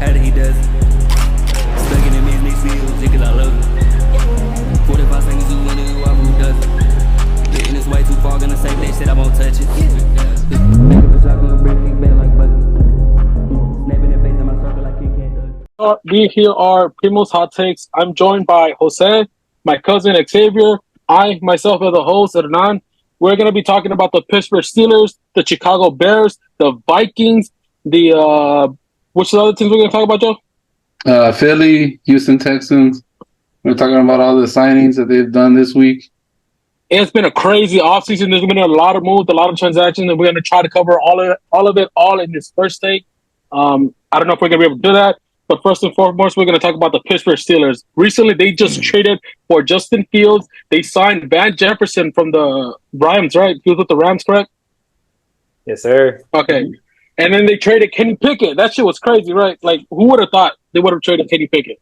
How did he does it? Stuck in the mix fields, niggas, I love it. 45 seconds to win it, who I who does it? Getting this way too far, gonna say they shit, I won't touch it. Nigga, for shotgun, brick, kick back like buckets. Snapping their face in my circle like Kit Kat does. We here are Primo's Hot Takes. I'm joined by Jose, my cousin Xavier, I myself as the host, Hernan. We're going to be talking about the Pittsburgh Steelers, the Chicago Bears, the Vikings, which are the other teams we're going to talk about, Joe? Philly, Houston Texans. We're talking about all the signings that they've done this week. It's been a crazy offseason. There's been a lot of moves, a lot of transactions, and we're going to try to cover all of it in this first take. I don't know if we're going to be able to do that. But first and foremost, we're going to talk about the Pittsburgh Steelers. Recently, they just traded for Justin Fields. They signed Van Jefferson from the Rams, right? He was with the Rams, correct? Yes, sir. Okay. And then they traded Kenny Pickett. That shit was crazy, right? Like, who would have thought they would have traded Kenny Pickett?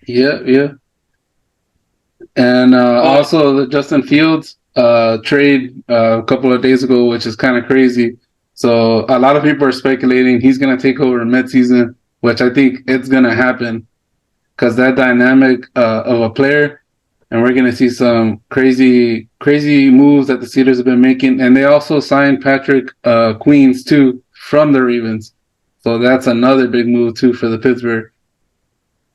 Yeah. And also the Justin Fields trade a couple of days ago, which is kind of crazy. So a lot of people are speculating he's going to take over midseason, which I think it's going to happen because that dynamic of a player, and we're going to see some crazy moves that the Steelers have been making. And they also signed Patrick Queens, too, from the Ravens. So that's another big move, too, for the Pittsburgh.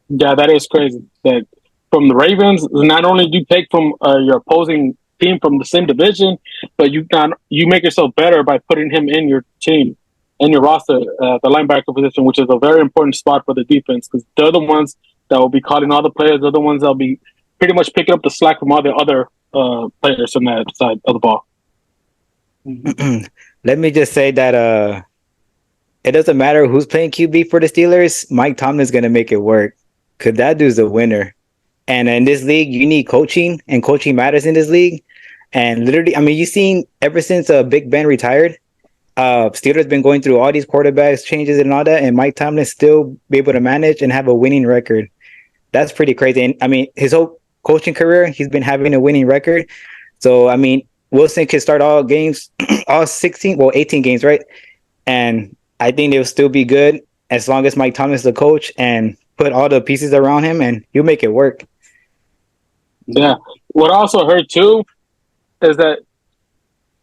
Yeah, that is crazy. That from the Ravens, not only do you take from your opposing team from the same division, but you make yourself better by putting him in your team, in your roster, the linebacker position, which is a very important spot for the defense because they're the ones that will be calling all the players. They're the ones that will be pretty much picking up the slack from all the other players on that side of the ball. Let me just say that it doesn't matter who's playing QB for the Steelers. Mike Tomlin's going to make it work because that dude's a winner. And in this league, you need coaching, and coaching matters in this league. And literally, I mean, you've seen ever since Big Ben retired, Steelers been going through all these quarterbacks changes and all that, and Mike Tomlin still be able to manage and have a winning record. That's pretty crazy. And I mean, his whole coaching career, he's been having a winning record. So, I mean, Wilson could start all games, all 18 games, right? And I think they'll still be good as long as Mike Tomlin's the coach and put all the pieces around him, and he'll make it work. Yeah. What I also heard, too, is that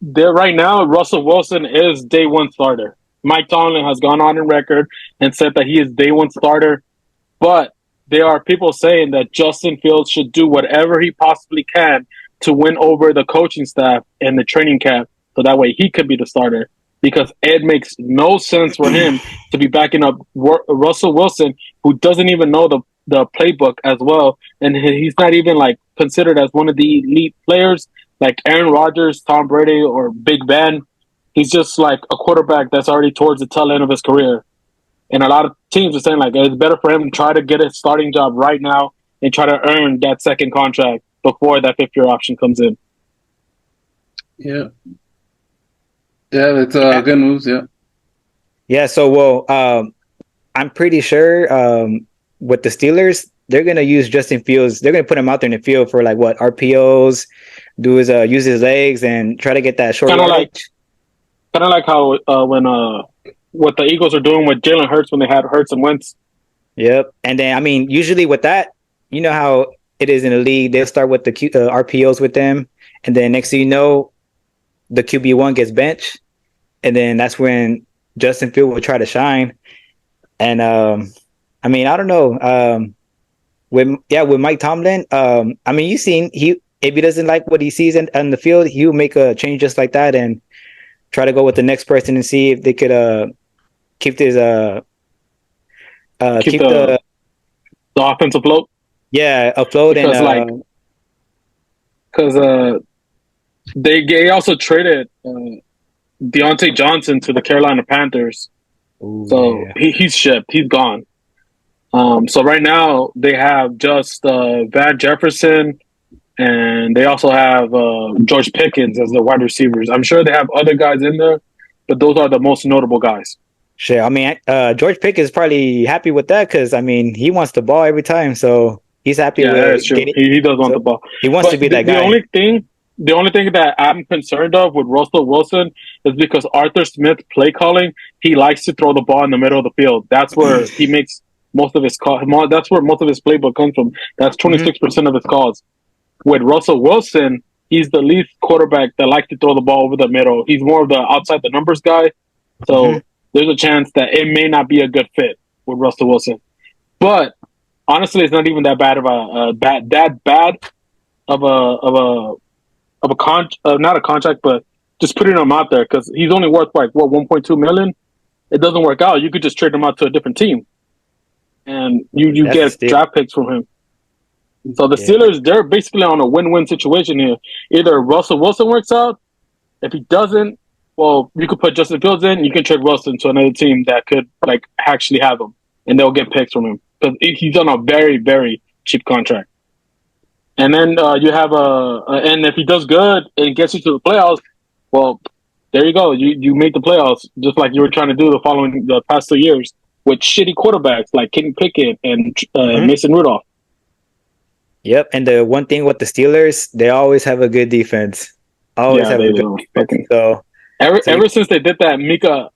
right now, Russell Wilson is day one starter. Mike Tomlin has gone on record and said that he is day one starter, but there are people saying that Justin Fields should do whatever he possibly can to win over the coaching staff and the training camp so that way he could be the starter because it makes no sense for him to be backing up Russell Wilson, who doesn't even know the playbook as well, and he's not even like considered as one of the elite players like Aaron Rodgers, Tom Brady, or Big Ben. He's just like a quarterback that's already towards the tail end of his career. And a lot of teams are saying like it's better for him to try to get a starting job right now and try to earn that second contract before that fifth-year option comes in. Yeah, it's good moves, yeah. Yeah, so, I'm pretty sure with the Steelers, they're going to use Justin Fields. They're going to put him out there in the field for, RPOs, use his legs, and try to get that short yardage. Kind of like how what the Eagles are doing with Jalen Hurts when they had Hurts and Wentz. Yep. And then, I mean, usually with that, you know how it is in the league. They'll start with the RPOs with them, and then next thing you know, the QB1 gets benched, and then that's when Justin Fields will try to shine. And, I mean, I don't know. With Mike Tomlin, I mean, you've seen if he doesn't like what he sees on the field, he'll make a change just like that and try to go with the next person and see if they could keep this keep the offense afloat. Yeah, afloat, because they also traded Deontay Johnson to the Carolina Panthers. Ooh, so yeah. He's shipped. He's gone. So right now they have just Van Jefferson, and they also have George Pickens as the wide receivers. I'm sure they have other guys in there, but those are the most notable guys. Sure. I mean, George Pickens is probably happy with that because, I mean, he wants the ball every time. So he's happy with that's true. He does want the ball. He wants to be that guy. The only thing the only thing that I'm concerned of with Russell Wilson is because Arthur Smith play calling, he likes to throw the ball in the middle of the field. That's where he makes most of his call. That's where most of his playbook comes from. That's 26% of his calls. With Russell Wilson, he's the least quarterback that likes to throw the ball over the middle. He's more of the outside the numbers guy. So there's a chance that it may not be a good fit with Russell Wilson. But honestly, it's not even that bad of not a contract, but just putting him out there because he's only worth like 1.2 million. It doesn't work out. You could just trade him out to a different team, and you get draft picks from him. So the Steelers, they're basically on a win-win situation here. Either Russell Wilson works out. If he doesn't, well, you could put Justin Fields in. You can trade Wilson to another team that could like actually have him, and they'll get picks from him because he's on a very, very cheap contract. And then you have and if he does good and gets you to the playoffs, well, there you go. You made the playoffs just like you were trying to do the past 2 years with shitty quarterbacks like Kenny Pickett and Mason Rudolph. Yep, and the one thing with the Steelers, they always have a good defense. Always have a good defense. So ever since they did that Mika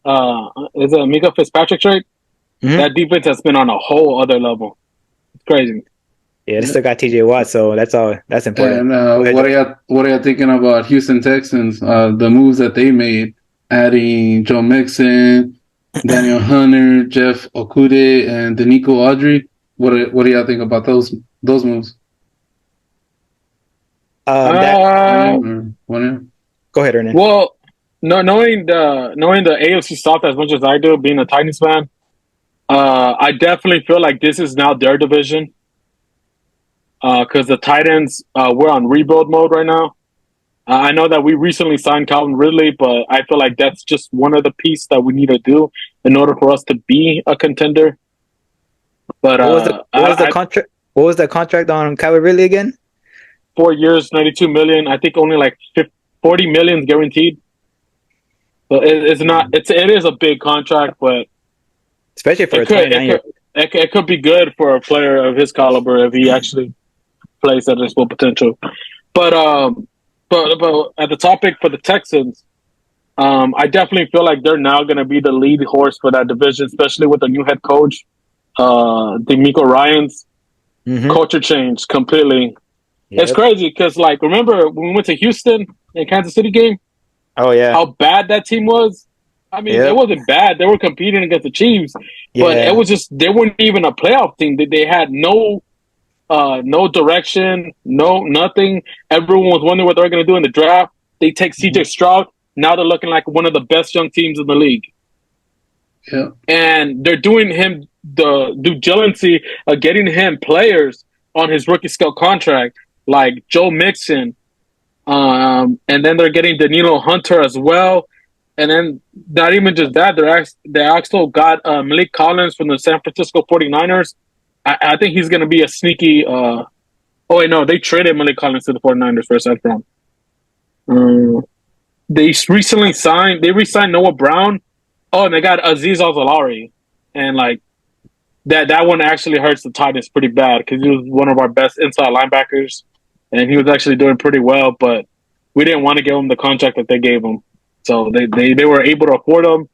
Fitzpatrick trade, that defense has been on a whole other level. It's crazy. Yeah, they still got TJ Watt, so that's important. And what are you thinking about Houston Texans? The moves that they made, adding Joe Mixon, Daniel Hunter, Jeff Okude, and Danico Audrey. What do y'all think about those moves? Go ahead, Ernest. Well, knowing the AFC South as much as I do, being a Titans fan, I definitely feel like this is now their division. Because the Titans, we're on rebuild mode right now. I know that we recently signed Calvin Ridley, but I feel like that's just one of the pieces that we need to do in order for us to be a contender. But what was the contract? What was the contract on Calvin Ridley again? 4 years, $92 million. I think only like $40 million guaranteed. So it is a big contract, but especially for a 29-year-old. It could be good for a player of his caliber if he actually plays at his full potential. But at the topic for the Texans, I definitely feel like they're now going to be the lead horse for that division, especially with the new head coach, DeMeco Ryans. Culture change completely. Yep. It's crazy because, like, remember when we went to Houston in Kansas City game? Oh, yeah. How bad that team was? I mean, It wasn't bad. They were competing against the Chiefs, but it was just they weren't even a playoff team. They had no direction, nothing. Everyone was wondering what they were going to do in the draft. They take CJ Stroud. Now they're looking like one of the best young teams in the league. Yeah, and they're doing him the due diligence of getting him players on his rookie scale contract, like Joe Mixon, and then they're getting Danilo Hunter as well. And then not even just that, they also got Malik Collins from the San Francisco 49ers. I think he's going to be a sneaky they traded Malik Collins to the 49ers for a second round. They re-signed Noah Brown. Oh, and they got Azeez Ojulari. And like that one actually hurts the Titans pretty bad because he was one of our best inside linebackers. And he was actually doing pretty well, but we didn't want to give him the contract that they gave him. So they were able to afford him,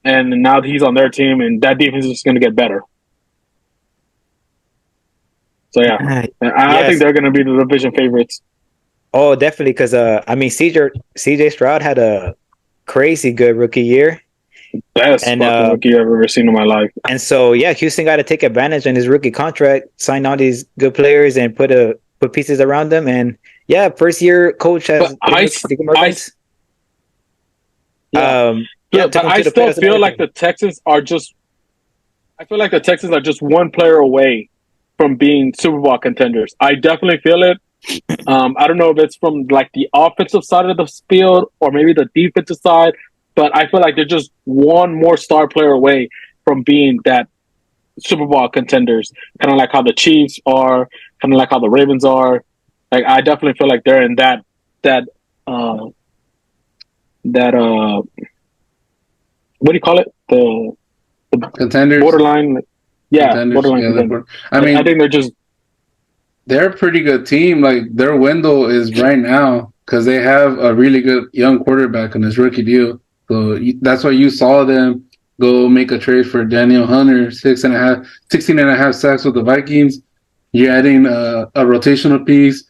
and now he's on their team, and that defense is going to get better. So yeah, I think they're going to be the division favorites. Oh, definitely, because CJ Stroud had a crazy good rookie year. Best rookie I've ever seen in my life. And so Houston got to take advantage on his rookie contract, sign all these good players, and put pieces around them. And first year coach has. But I still feel like the Texans are just. I feel like the Texans are just one player away from being Super Bowl contenders. I definitely feel it. I don't know if it's from like the offensive side of the field or maybe the defensive side, but I feel like they're just one more star player away from being that Super Bowl contenders. Kind of like how the Chiefs are, kind of like how the Ravens are. Like I definitely feel like they're in that what do you call it? The contenders, borderline. Yeah, contenders. Borderline. I mean, I think they're a pretty good team. Like their window is right now. because they have a really good young quarterback on his rookie deal. So that's why you saw them go make a trade for Daniel Hunter, 16 and a half sacks with the Vikings. You're adding a rotational piece.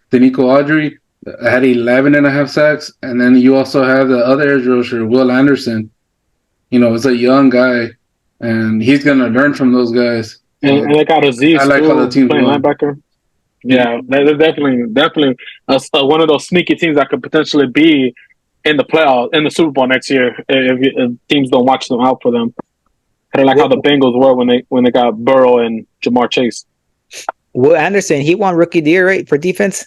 Danico Audrey had 11 and a half sacks. And then you also have the other edge rusher, Will Anderson. It's a young guy, and he's going to learn from those guys. And they got Aziz, I like too, how the team playing won. linebacker. Yeah, they're definitely one of those sneaky teams that could potentially be in the Super Bowl next year if teams don't watch them out for them. Kind of like how the Bengals were when they got Burrow and Jamar Chase. Will Anderson, he won Rookie of the Year, right, for defense?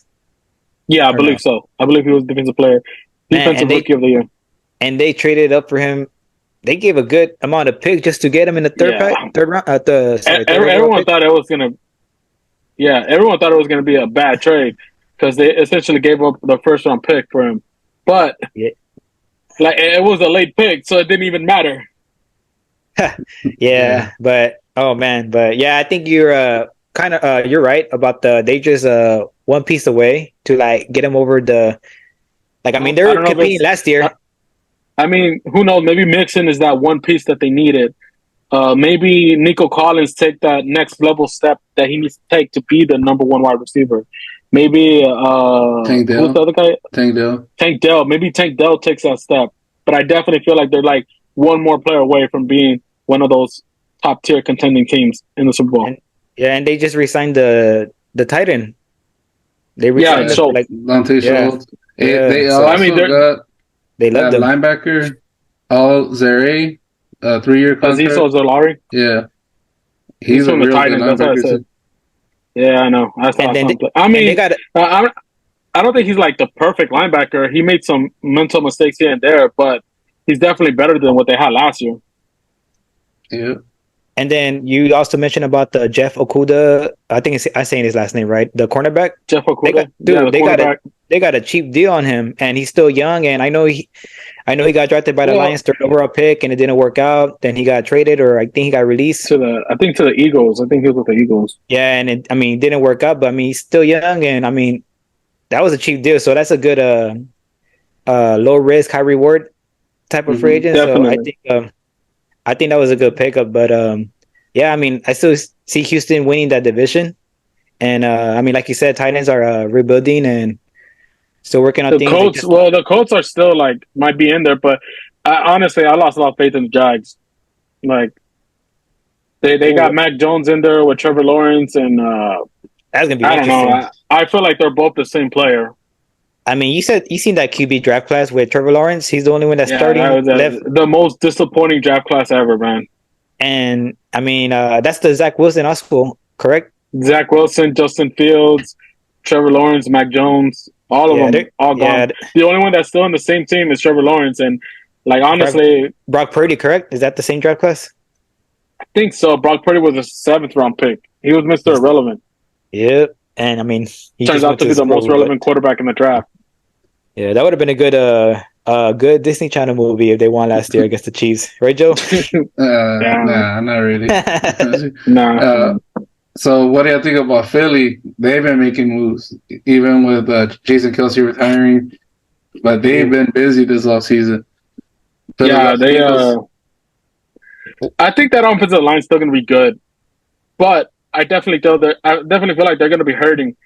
Yeah, I believe so. I believe he was defensive player, defensive rookie of the year. And they traded up for him. They gave a good amount of picks just to get him in the third round. Everyone thought it was gonna. Yeah, everyone thought it was gonna be a bad trade because they essentially gave up the first round pick for him, but like it was a late pick, so it didn't even matter. But I think you're you're right about they just one piece away to like get him over the. Like, I mean, they were competing last year. I mean, who knows? Maybe Mixon is that one piece that they needed. Maybe Nico Collins take that next level step that he needs to take to be the number one wide receiver. Maybe Tank Dell. who's the other guy? Tank Dell. Maybe Tank Dell takes that step. But I definitely feel like they're like one more player away from being one of those top tier contending teams in the Super Bowl. And they just re-signed the tight end. They re-signed Dante Schultz. They also they love them. Linebacker Al-Zare, 3-year contract. Aziz Ojulari. Yeah, he's a real good linebacker. Yeah, I know. I mean, I don't think he's like the perfect linebacker. He made some mental mistakes here and there, but he's definitely better than what they had last year. Yeah. And then you also mentioned about the Jeff Okudah. I think I'm saying his last name right. The cornerback. Jeff Okudah. They got a cheap deal on him, and he's still young. And I know he got drafted by the Lions, third overall pick, and it didn't work out. Then he got traded, or I think he got released to the Eagles. I think he was with the Eagles. Yeah, and it didn't work out. But I mean, he's still young, and I mean, that was a cheap deal. So that's a good low risk, high reward type of free agent. Definitely. So I think that was a good pickup. But I mean, I still see Houston winning that division. And I mean, like you said, tight ends are rebuilding and still working on things. The Colts are still like might be in there, but honestly, I lost a lot of faith in the Jags. Like they got Mac Jones in there with Trevor Lawrence, and that's gonna be. I don't know. I feel like they're both the same player. I mean, you seen that QB draft class with Trevor Lawrence? He's the only one that's starting. The most disappointing draft class ever, man. And I mean, that's the Zach Wilson school, correct? Zach Wilson, Justin Fields, Trevor Lawrence, Mac Jones, all of them, all gone. The only one that's still on the same team is Trevor Lawrence, and like honestly, Brock Purdy, correct? Is that the same draft class? I think so. Brock Purdy was a 7th round pick. He was Mr. Irrelevant. Yep, and I mean, he turns out to be the most relevant quarterback in the draft. Yeah, that would have been a good Disney Channel movie if they won last year against the Chiefs, right, Joe? Nah, not really. Nah. So what do you think about Philly? They've been making moves, even with Jason Kelce retiring, but they've been busy this offseason. Yeah, I think that offensive line is still going to be good, but I definitely feel like they're going to be hurting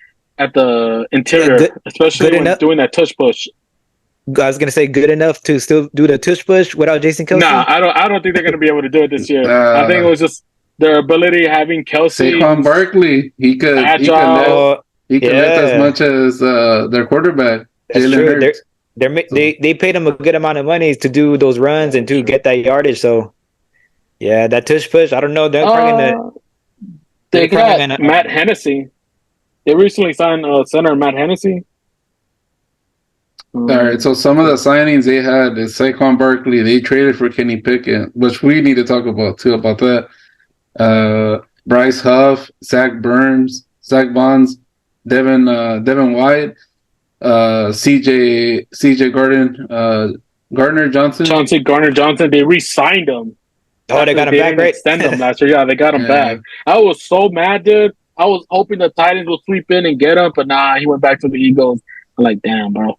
at the interior, especially when doing that tush push. I was gonna say good enough to still do the tush push without Jason Kelce. Nah, I don't think they're gonna be able to do it this year. I think it was just their ability having Kelce. Saquon Barkley, he could lift as much as their quarterback. That's true. They paid him a good amount of money to do those runs and to get that yardage. So yeah, that tush push. I don't know. They're they got Matt Hennessy. They recently signed center Matt Hennessy. All right, so some of the signings they had is Saquon Barkley. They traded for Kenny Pickett, which we need to talk about too. About that, Bryce Huff, Zach Burns, Zach Bonds, Devin White, CJ Gardner Johnson. Chauncey Gardner Johnson. They re-signed him. Oh, they got him back, right? Extend him last year. Yeah, they got him back. I was so mad, dude. I was hoping the Titans would sweep in and get him, but nah, he went back to the Eagles. I'm like, damn, bro.